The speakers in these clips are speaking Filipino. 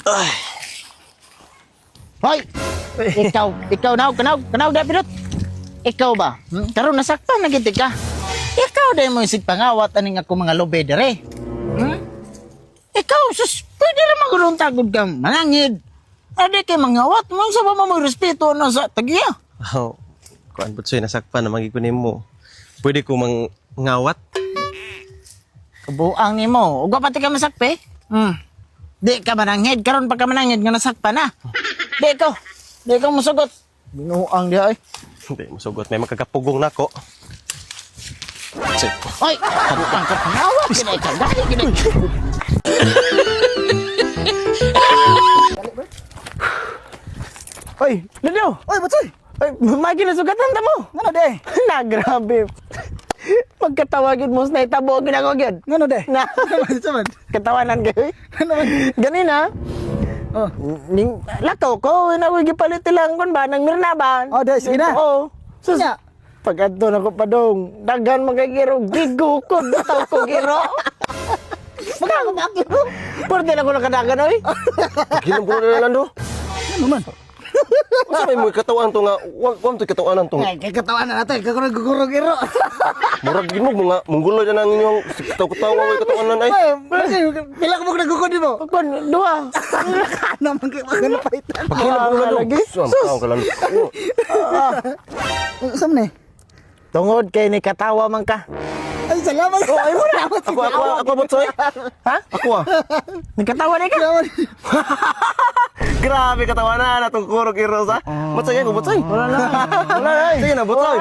Ay. Hoy! Ikaw kanaw, Dapidot. Ikaw ba? Karon nasaktan na gid ka. Ikaw dahil mo isig pangawat aning ako mga lobe dere. Ikaw, sus, pwede na maguluntagod ka, manangid. Adi kay mangawat, mo sa ba mo respeto na sa tagiya? Oh, kuan butsoy nasakpan na magikunin mo. Pwede ko mangawat? Kabuang ni mo, ug pati ka masakpe? Di ka manangid, karon pa ka manangid nga nasakpan na. Di ka musugot. Binuang di ay. Hindi, musugot. May magkakapugong na ko. Sige. Oy, kabuang ka pangawat, ginay ka, dahil ginay. Oy, Lado! Oy, Batsoy! Oy, magi na sugatan ta mo! Ngano de? Na, grabe. Pagkatawagin mo sa itabo, ginagawa gyud. Ngano de? Na, samad. Katawanan kayo. Ano man? Ganina. Oh, ning lakaw ko, na ko gipalit lang kon ba nang mirnaban. Oh, de, sige na. Oh. Sus. Pag adto na ko padong, daghan magagiro, gigo ko, taw ko giro. Magkano ba giro? Pwede na ko nakadagan oy. Ginom ko na lang do. Ano man? Usa may katawan to nga, wag to katawanan to. Ay, kay katawanan natin, kagurog giro. Murag gid mo mga munggulo na nang inyong katawa way katawanan ay. Pila ka mo nagkukod mo? Kun, dua. Ano man kay magana paitan. Pagkila mo na lagi. Sus. Ka lang. Sam ni. Tungod kay ni katawa man ka. Ay, salamat. Oh, ay mo na. Ako butsoy. Ha? Ako ah. Nagkatawa ni ka. Grabe katawanan na tong kurog irosa. Butsoy ko butsoy. Wala na. Sige na butsoy.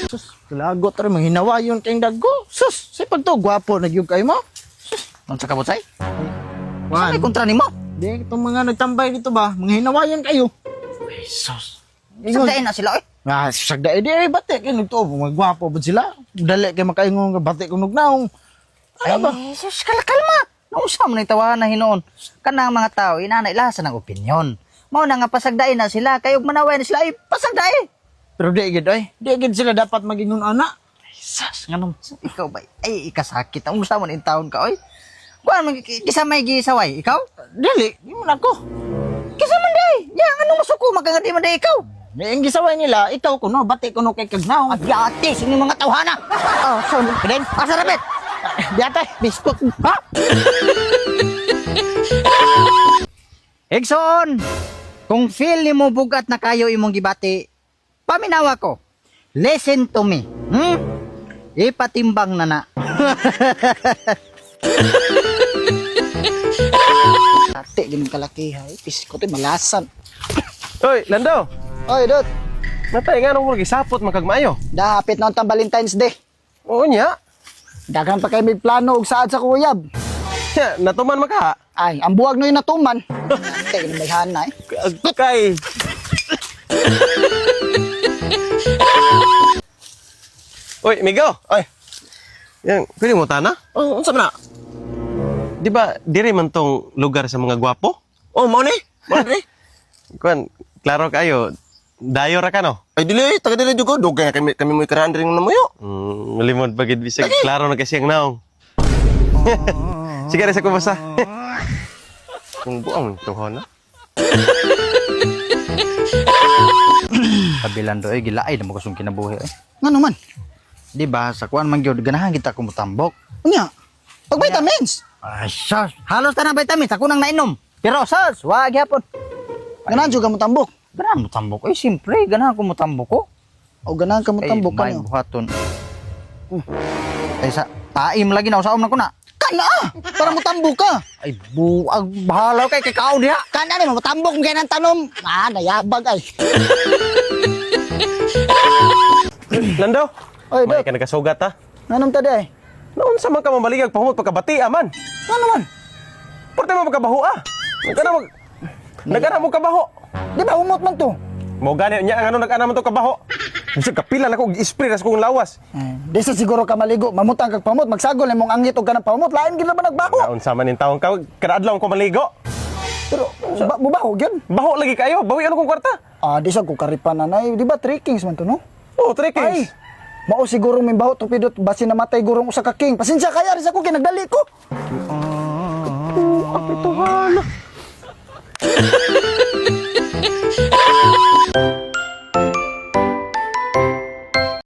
Sus, lagot rin manghinawa yun kayong dago. Sus, say pag to, gwapo nagyug kayo mo. Sus, ang sa kabutsay? Saan may kontra ni mo? Di, itong mga nagtambay dito ba, manghinawayan kayo. Ay, sus. Sagdain na sila, oy. Ah, sagdain di ay batik. Yung to, magwapo ba sila? Dali kayo makaingon batik kung nugnaong. Ano ba? Ay, sus, kalma. Nausa mo na itawahan na hinoon. Kanang mga tao, inanailasan ng opinyon. Mao na nga pasagdain na sila, kayog manaway na sila, ay pasagdain. Pero di gid ay. Di gid sila dapat magingon ana. Ay, sus, nga nung, ikaw ba? Ay, ikasakit. Ang gusto mo na yung taon ka, oy. Kuhan, kisa may gisaway, ikaw? Dili, di mo na ko. Kisa man day. Yang, anong masuko, magkangadi man day ikaw? Ang gisaway nila, ikaw kuno, batik kuno kay kagnaong. Abyate, sino mga tawhana? Oh, so, Piden, pasarapit. biyatay, biskot. Ha? Egson, kung feel ni mo bugat na kayo imong gibati, paminawa ko. Listen to me. Ipatimbang na na. Ate, ganun kalaki ha. Biskot ay malasan. Hoy, Lando. Oy, Dot. Natay nga nung gisapot magkagmayo. Dahapit na ang Valentine's Day. Oo niya. Dagan pa kayo may plano og saad sa kuyab. Ya, natuman maka. Ay, ang buwag no yung natuman. Ate, ganun may hana eh. Kay. Oy, Migo. Ay. Yang, pwede mo tana? Oh, unsa man na? Di ba, dire man tong lugar sa mga gwapo? Oh, mo ni. Mo ni. Kuan, klaro kayo. Dayo ra ka no? Ay dili, taga dili jud ko. Dugay kami mo ikarahan ring namuyo. Malimod bagid bisag klaro na kasi ang naong. Sige sa ko basta. Kung buang tuhon na. Kabilan do, gilaay na mo kasong kinabuhi. Ano man? Di ba, sa kuan man gyud ganahan kita kumutambok. Unya, pag vitamins. Ay, sus, halos ta na vitamins, ako nang nainom. Pero sus, wag yapon. Ganahan juga mo tambok. Ganahan mo tambok. Ay, siyempre, ganahan ko mo tambok ko. O ganahan ka mo tambok ka Ay, niyo. may buhaton. Ay, sa taim lagi na, usaom na ko na. Kana! Para mo tambok ka. Ay, buag, bahalaw kay kakao diha. Kana ni mo tambok mo kaya ng tanom. Ah, nayabag ay. Lando. Oy, May Dot. ka nagasugat ha. Nanong tadi ay? Noon sa man ka mamaligag pahumot pagkabati aman. Ano man? Porte mo pagkabaho ah. Nagana mo kabaho. Di ba umot man to? Mo gani nya ang ano nagana man to kabaho. Bisag kapila na ko gi-spray na sa kong lawas. Di sa siguro ka maligo, mamutang kag pamot, magsagol imong angit og kanang pamot, lain gid naman nagbaho. Naon sa man in taong ka kada adlaw ko maligo. Pero mubaho gyud. Baho lagi kayo. Bawi ano kong kwarta. Ah, di sa ko karipan nanay, di ba 3 kings man to no? Oh, 3 kings. Ay. Mao siguro may baho tupidot basi namatay gurong usa ka king. Pasensya kaya rin sa ko kay nagdali ko. Apituhan.